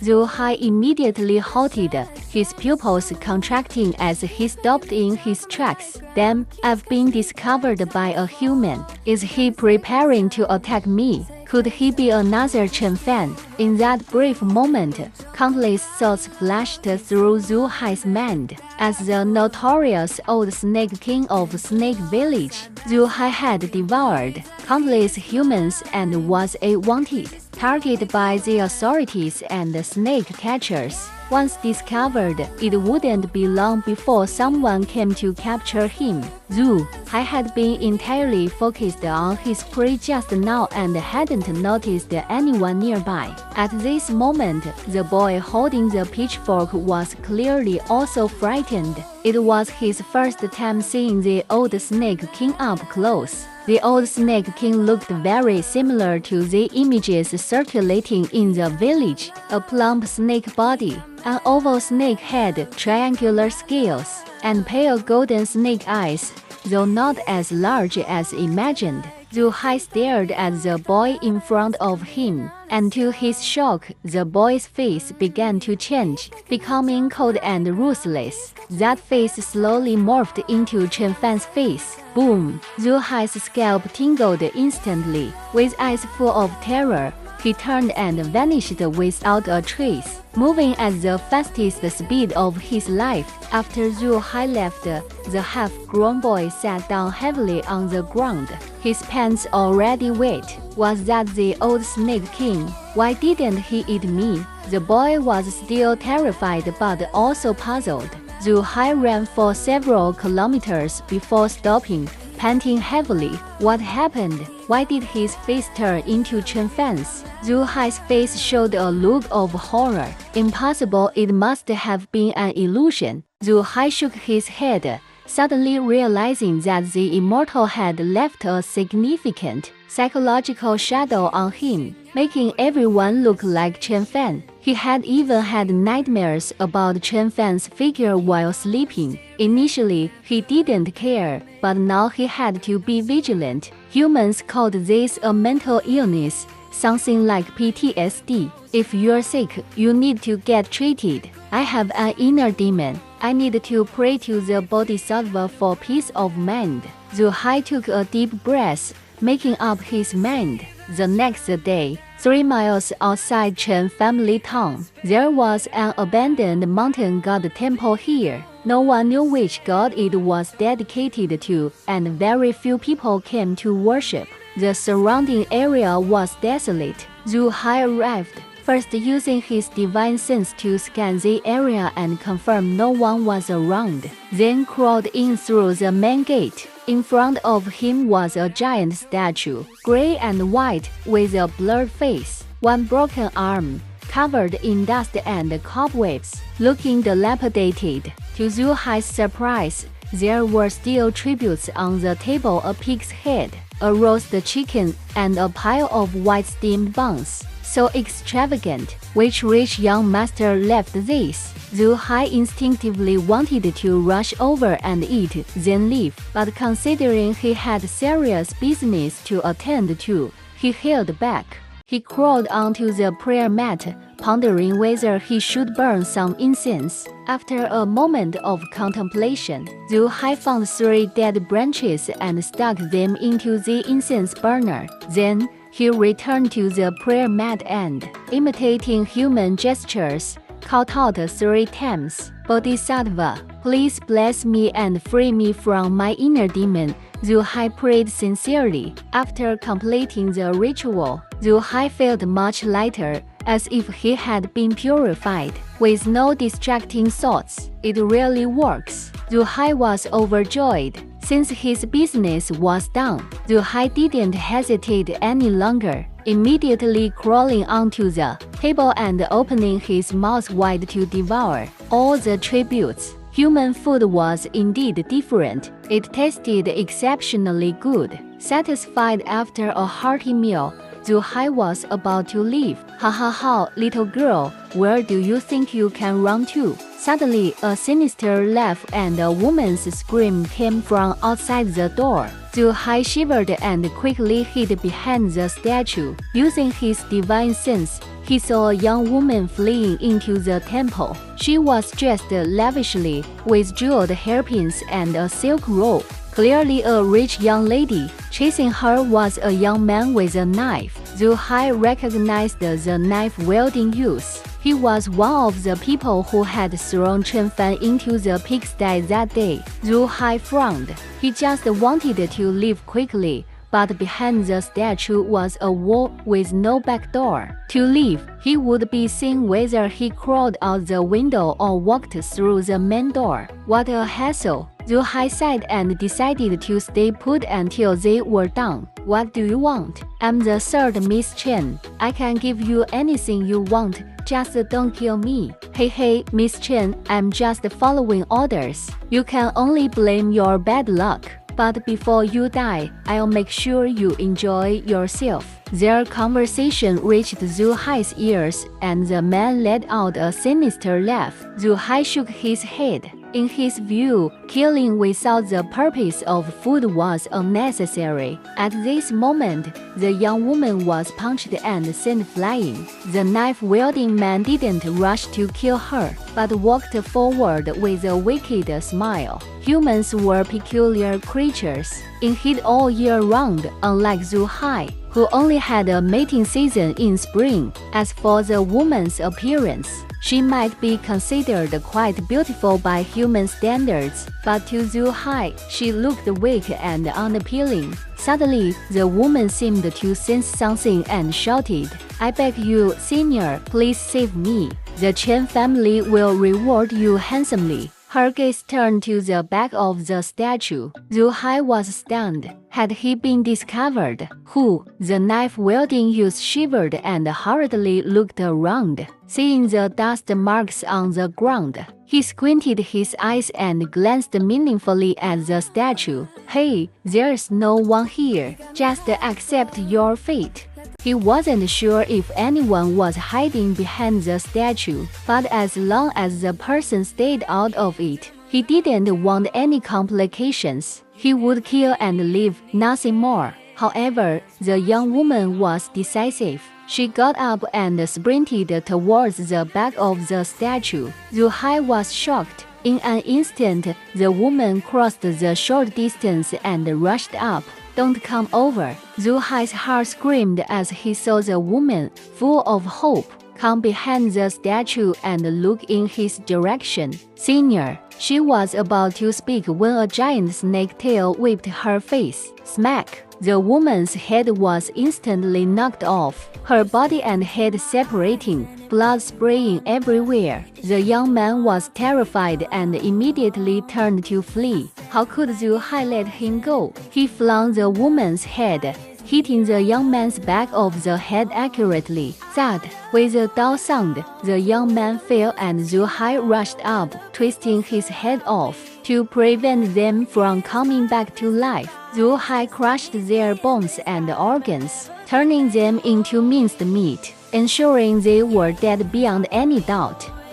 Xu Hei immediately halted, his pupils contracting as he stopped in his tracks. Damn, I've been discovered by a human. Is he preparing to attack me? Could he be another Chen Fan? In that brief moment, countless thoughts flashed through Xu Hei's mind. As the notorious old Snake King of Snake Village, Xu Hei had devoured countless humans and was a wanted target by the authorities and snake catchers. Once discovered, it wouldn't be long before someone came to capture him. Xu Hei had been entirely focused on his prey just now and hadn't noticed anyone nearby. At this moment, the boy holding the pitchfork was clearly also frightened. It was his first time seeing the old Snake King up close. The old Snake King looked very similar to the images circulating in the village: a plump snake body, an oval snake head, triangular scales, and pale golden snake eyes, though not as large as imagined. Xu Hei stared at the boy in front of him, and to his shock, the boy's face began to change, becoming cold and ruthless. That face slowly morphed into Chen Fan's face. Boom! Xu Hei's scalp tingled instantly. With eyes full of terror, he turned and vanished without a trace, moving at the fastest speed of his life. After Xu Hei left, the half-grown boy sat down heavily on the ground, his pants already wet. Was that the old Snake King? Why didn't he eat me? The boy was still terrified but also puzzled. Xu Hei ran for several kilometers before stopping, panting heavily. What happened? Why did his face turn into Chen Fan's? Xu Hei's face showed a look of horror. Impossible, it must have been an illusion. Xu Hei shook his head, suddenly realizing that the immortal had left a significant psychological shadow on him, making everyone look like Chen Fan. He had even had nightmares about Chen Fan's figure while sleeping. Initially, he didn't care, but now he had to be vigilant. Humans called this a mental illness, something like PTSD. If you're sick, you need to get treated. I have an inner demon. I need to pray to the Bodhisattva for peace of mind. Xu Hei took a deep breath, making up his mind. The next day, 3 miles outside Chen family town, there was an abandoned mountain god temple here. No one knew which god it was dedicated to, and very few people came to worship. The surrounding area was desolate. Xu Hei arrived, first using his divine sense to scan the area and confirm no one was around, then crawled in through the main gate. In front of him was a giant statue, gray and white, with a blurred face, one broken arm, covered in dust and cobwebs, looking dilapidated. To Xu Hei's surprise, there were still tributes on the table: a pig's head, a roast chicken, and a pile of white steamed buns. So extravagant. Which rich young master left this? Xu Hei instinctively wanted to rush over and eat, then leave, but considering he had serious business to attend to, he held back. He crawled onto the prayer mat, pondering whether he should burn some incense. After a moment of contemplation, Xu Hei found 3 dead branches and stuck them into the incense burner. Then, he returned to the prayer mat and, imitating human gestures, called out 3 times, "Bodhisattva, please bless me and free me from my inner demon." Xu Hei prayed sincerely. After completing the ritual, Xu Hei felt much lighter, as if he had been purified, with no distracting thoughts. It really works. Xu Hei was overjoyed. Since his business was done, Xu Hei didn't hesitate any longer, immediately crawling onto the table and opening his mouth wide to devour all the tributes. Human food was indeed different. It tasted exceptionally good. Satisfied after a hearty meal, Xu Hei was about to leave. "Ha ha ha, little girl, where do you think you can run to?" Suddenly, a sinister laugh and a woman's scream came from outside the door. Xu Hei shivered and quickly hid behind the statue. Using his divine sense, he saw a young woman fleeing into the temple. She was dressed lavishly, with jeweled hairpins and a silk robe. Clearly a rich young lady. Chasing her was a young man with a knife. Xu Hei recognized the knife-wielding youth. He was one of the people who had thrown Chen Fan into the pigsty that day. Xu Hei frowned. He just wanted to leave quickly, but behind the statue was a wall with no back door. To leave, he would be seen whether he crawled out the window or walked through the main door. What a hassle! Xu Hei sighed and decided to stay put until they were done. What do you want? I'm the third Miss Chen. I can give you anything you want, just don't kill me. Hey, Miss Chen, I'm just following orders. You can only blame your bad luck. But before you die, I'll make sure you enjoy yourself. Their conversation reached Xu Hei's ears, and the man let out a sinister laugh. Xu Hei shook his head. In his view, killing without the purpose of food was unnecessary. At this moment, the young woman was punched and sent flying. The knife-wielding man didn't rush to kill her, but walked forward with a wicked smile. Humans were peculiar creatures, in heat all year round, unlike Xu Hei, who only had a mating season in spring. As for the woman's appearance, she might be considered quite beautiful by human standards, but to Xu Hei, she looked weak and unappealing. Suddenly, the woman seemed to sense something and shouted, "I beg you, senior, please save me. The Chen family will reward you handsomely." Her gaze turned to the back of the statue. Xu Hei was stunned. Had he been discovered? Who? The knife-wielding youth shivered and hurriedly looked around. Seeing the dust marks on the ground, he squinted his eyes and glanced meaningfully at the statue. "Hey, there's no one here. Just accept your fate." He wasn't sure if anyone was hiding behind the statue, but as long as the person stayed out of it, he didn't want any complications. He would kill and leave, nothing more. However, the young woman was decisive. She got up and sprinted towards the back of the statue. Xu Hei was shocked. In an instant, the woman crossed the short distance and rushed up. "Don't come over." Xu Hei's heart screamed as he saw the woman, full of hope, come behind the statue and look in his direction. "Senior," she was about to speak when a giant snake tail whipped her face. Smack! The woman's head was instantly knocked off, her body and head separating, blood spraying everywhere. The young man was terrified and immediately turned to flee. How could Xu Hei let him go? He flung the woman's head, hitting the young man's back of the head accurately. Thud! With a dull sound, the young man fell and Xu Hei rushed up, twisting his head off. To prevent them from coming back to life, Xu Hei crushed their bones and organs, turning them into minced meat, ensuring they were dead beyond any doubt.